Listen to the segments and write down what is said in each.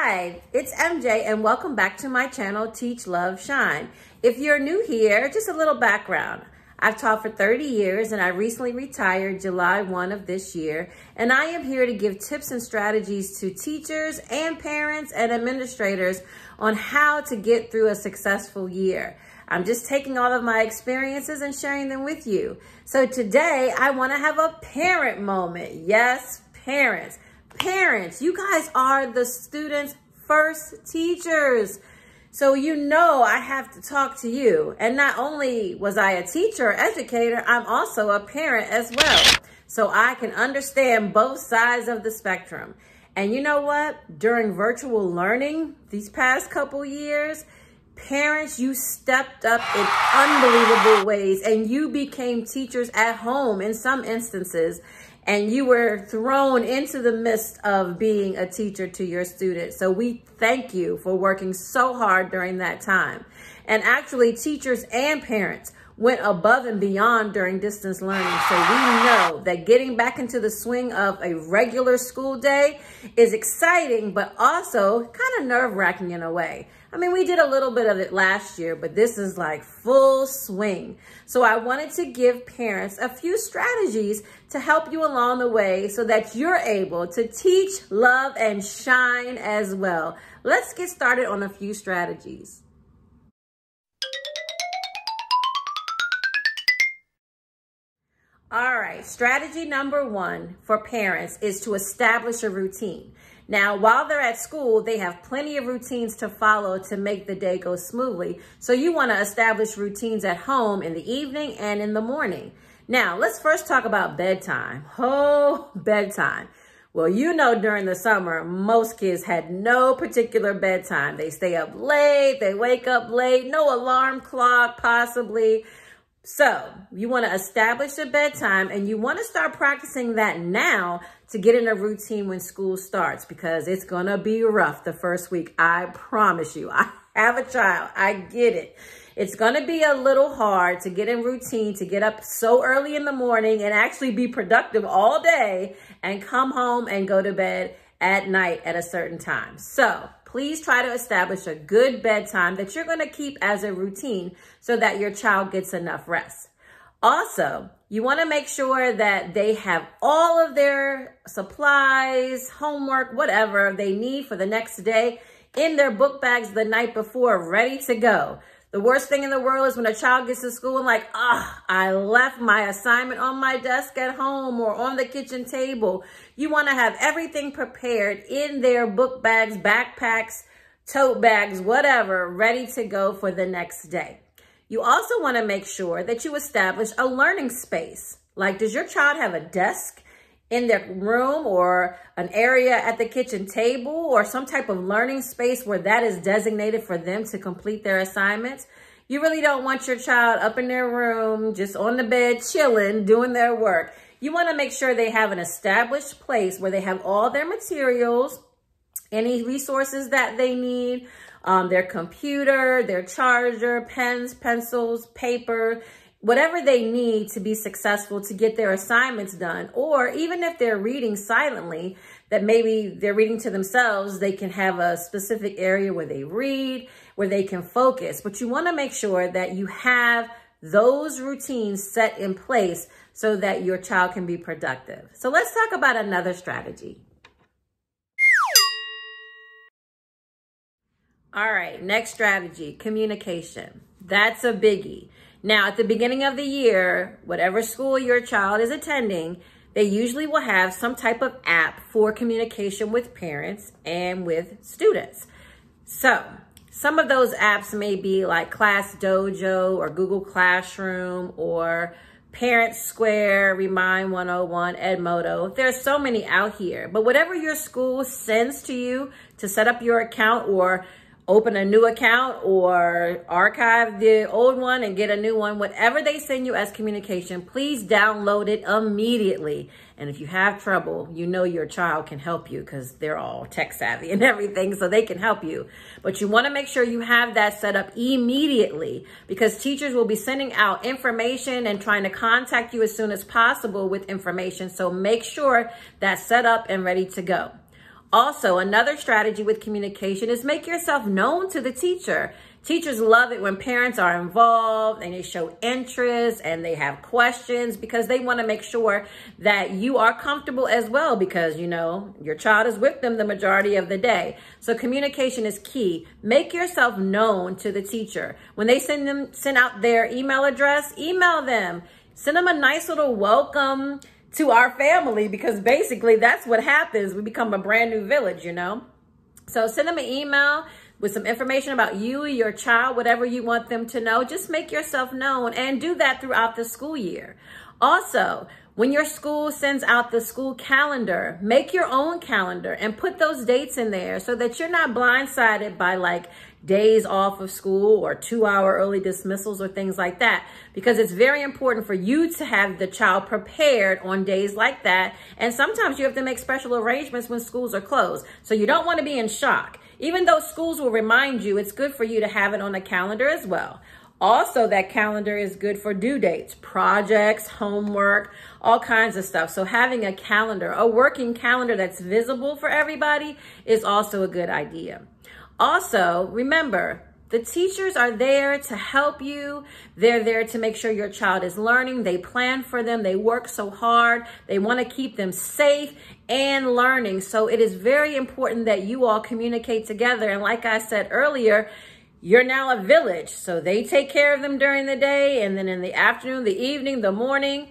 Hi, it's MJ and welcome back to my channel, Teach, Love, Shine. If you're new here, just a little background. I've taught for 30 years and I recently retired July 1 of this year. And I am here to give tips and strategies to teachers and parents and administrators on how to get through a successful year. I'm just taking all of my experiences and sharing them with you. So today I want to have a parent moment. Yes, parents. Parents, you guys are the students' first teachers. So you know I have to talk to you. And not only was I a teacher or educator, I'm also a parent as well. So I can understand both sides of the spectrum. And you know what? During virtual learning these past couple years, parents, you stepped up in unbelievable ways and you became teachers at home in some instances. And you were thrown into the midst of being a teacher to your students. So we thank you for working so hard during that time. And actually, teachers and parents went above and beyond during distance learning. So we know that getting back into the swing of a regular school day is exciting, but also kind of nerve-wracking in a way. I mean, we did a little bit of it last year, but this is like full swing. So I wanted to give parents a few strategies to help you along the way so that you're able to teach, love, and shine as well. Let's get started on a few strategies. All right, strategy number one for parents is to establish a routine. Now, while they're at school, they have plenty of routines to follow to make the day go smoothly. So you want to establish routines at home in the evening and in the morning. Now, let's first talk about bedtime. Oh, bedtime. Well, you know, during the summer, most kids had no particular bedtime. They stay up late, they wake up late, no alarm clock possibly. So you want to establish a bedtime and you want to start practicing that now to get in a routine when school starts, because it's going to be rough the first week. I promise you. I have a child. I get it. It's going to be a little hard to get in routine, to get up so early in the morning and actually be productive all day and come home and go to bed at night at a certain time. So please try to establish a good bedtime that you're going to keep as a routine so that your child gets enough rest. Also, you want to make sure that they have all of their supplies, homework, whatever they need for the next day in their book bags the night before, ready to go. The worst thing in the world is when a child gets to school and like, I left my assignment on my desk at home or on the kitchen table. You want to have everything prepared in their book bags, backpacks, tote bags, whatever, ready to go for the next day. You also want to make sure that you establish a learning space. Like, does your child have a desk in their room or an area at the kitchen table or some type of learning space where that is designated for them to complete their assignments? You really don't want your child up in their room, just on the bed, chilling, doing their work. You want to make sure they have an established place where they have all their materials, any resources that they need, their computer, their charger, pens, pencils, paper, whatever they need to be successful to get their assignments done. Or even if they're reading silently, that maybe they're reading to themselves, they can have a specific area where they read, where they can focus. But you want to make sure that you have those routines set in place so that your child can be productive. So let's talk about another strategy. All right, next strategy, communication. That's a biggie. Now, at the beginning of the year, whatever school your child is attending, they usually will have some type of app for communication with parents and with students. So some of those apps may be like Class Dojo or Google Classroom or Parent Square, Remind 101, Edmodo. There's so many out here, but whatever your school sends to you to set up your account or open a new account or archive the old one and get a new one, whatever they send you as communication, please download it immediately. And if you have trouble, you know your child can help you because they're all tech savvy and everything, so they can help you. But you want to make sure you have that set up immediately because teachers will be sending out information and trying to contact you as soon as possible with information. So make sure that's set up and ready to go. Also, another strategy with communication is make yourself known to the teacher. Teachers love it when parents are involved and they show interest and they have questions because they want to make sure that you are comfortable as well because, you know, your child is with them the majority of the day. So communication is key. Make yourself known to the teacher. When they send out their email address, email them. Send them a nice little welcome to our family because basically that's what happens. We become a brand new village, you know. So send them an email with some information about you, your child, whatever you want them to know. Just make yourself known and do that throughout the school year. Also, when your school sends out the school calendar, make your own calendar and put those dates in there so that you're not blindsided by like days off of school or 2-hour early dismissals or things like that, because it's very important for you to have the child prepared on days like that. And sometimes you have to make special arrangements when schools are closed. So you don't want to be in shock. Even though schools will remind you, it's good for you to have it on a calendar as well. Also, that calendar is good for due dates, projects, homework, all kinds of stuff. So having a calendar, a working calendar that's visible for everybody is also a good idea. Also, remember, the teachers are there to help you. They're there to make sure your child is learning. They plan for them. They work so hard. They want to keep them safe and learning. So it is very important that you all communicate together. And like I said earlier, you're now a village. So they take care of them during the day. And then in the afternoon, the evening, the morning,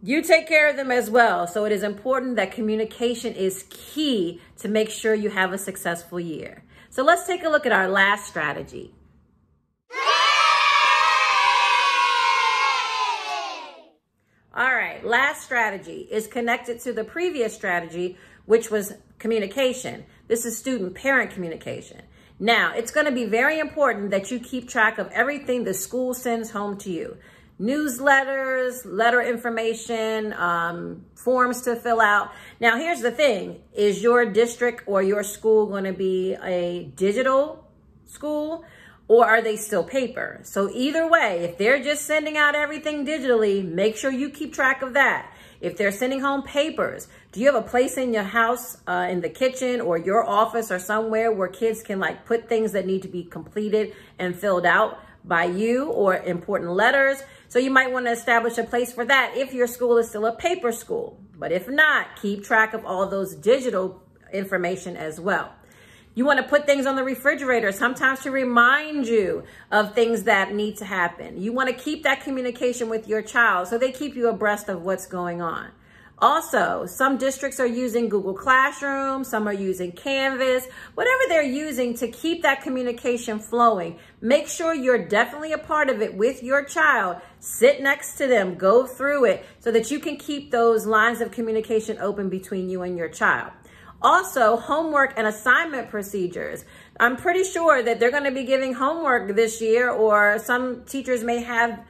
you take care of them as well. So it is important that communication is key to make sure you have a successful year. So let's take a look at our last strategy. All right, last strategy is connected to the previous strategy, which was communication. This is student-parent communication. Now, it's going to be very important that you keep track of everything the school sends home to you. Newsletters, letter information, forms to fill out. Now, here's the thing. Is your district or your school going to be a digital school, or are they still paper? So either way, if they're just sending out everything digitally, make sure you keep track of that. If they're sending home papers, do you have a place in your house, in the kitchen or your office or somewhere where kids can like put things that need to be completed and filled out by you, or important letters? So you might want to establish a place for that if your school is still a paper school. But if not, keep track of all those digital information as well. You want to put things on the refrigerator sometimes to remind you of things that need to happen. You want to keep that communication with your child so they keep you abreast of what's going on. Also, some districts are using Google Classroom, some are using Canvas, whatever they're using to keep that communication flowing. Make sure you're definitely a part of it with your child. Sit next to them, go through it so that you can keep those lines of communication open between you and your child. Also, homework and assignment procedures. I'm pretty sure that they're going to be giving homework this year, or some teachers may have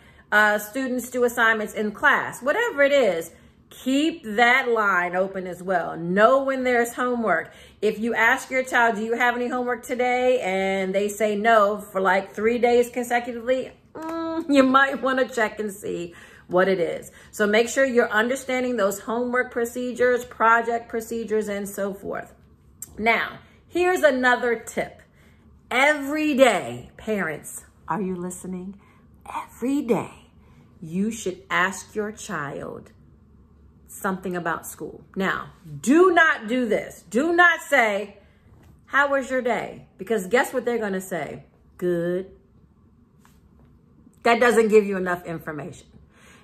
students do assignments in class. Whatever it is, keep that line open as well. Know when there's homework. If you ask your child, do you have any homework today? And they say no for like 3 days consecutively, you might want to check and see what it is. So make sure you're understanding those homework procedures, project procedures, and so forth. Now, here's another tip. Every day, parents, are you listening? Every day, you should ask your child something about school. Now, do not do this. Do not say, how was your day? Because guess what they're going to say? Good. That doesn't give you enough information.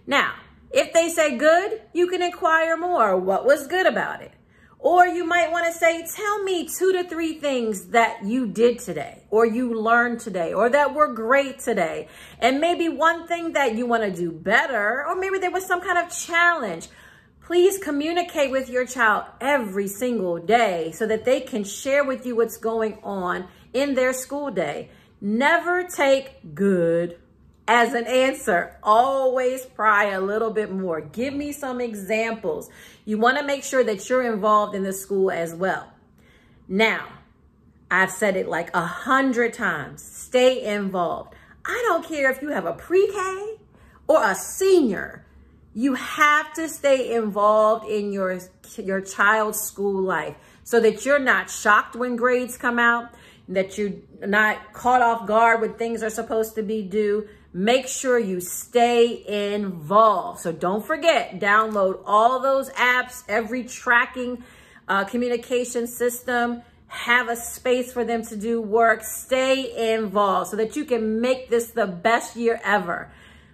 Now, if they say good, you can inquire more. What was good about it? Or you might want to say, tell me 2 to 3 things that you did today, or you learned today, or that were great today. And maybe one thing that you want to do better, or maybe there was some kind of challenge. Please communicate with your child every single day so that they can share with you what's going on in their school day. Never take good as an answer. Always pry a little bit more. Give me some examples. You want to make sure that you're involved in the school as well. Now, I've said it like 100 times. Stay involved. I don't care if you have a pre-K or a senior. You have to stay involved in your child's school life so that you're not shocked when grades come out, that you're not caught off guard when things are supposed to be due. Make sure you stay involved. So don't forget, download all those apps, every tracking communication system, have a space for them to do work. Stay involved so that you can make this the best year ever.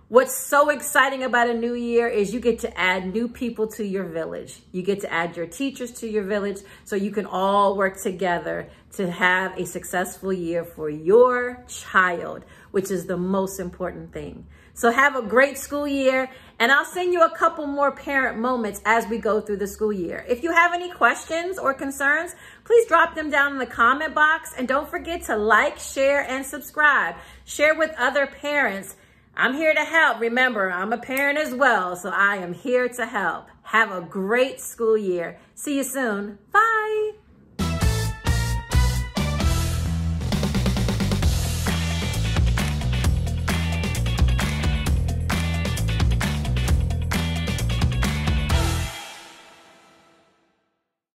What's so exciting about a new year is you get to add new people to your village. You get to add your teachers to your village so you can all work together to have a successful year for your child, which is the most important thing. So have a great school year, and I'll send you a couple more parent moments as we go through the school year. If you have any questions or concerns, please drop them down in the comment box, and don't forget to like, share, and subscribe. Share with other parents. I'm here to help. Remember, I'm a parent as well, so I am here to help. Have a great school year. See you soon. Bye.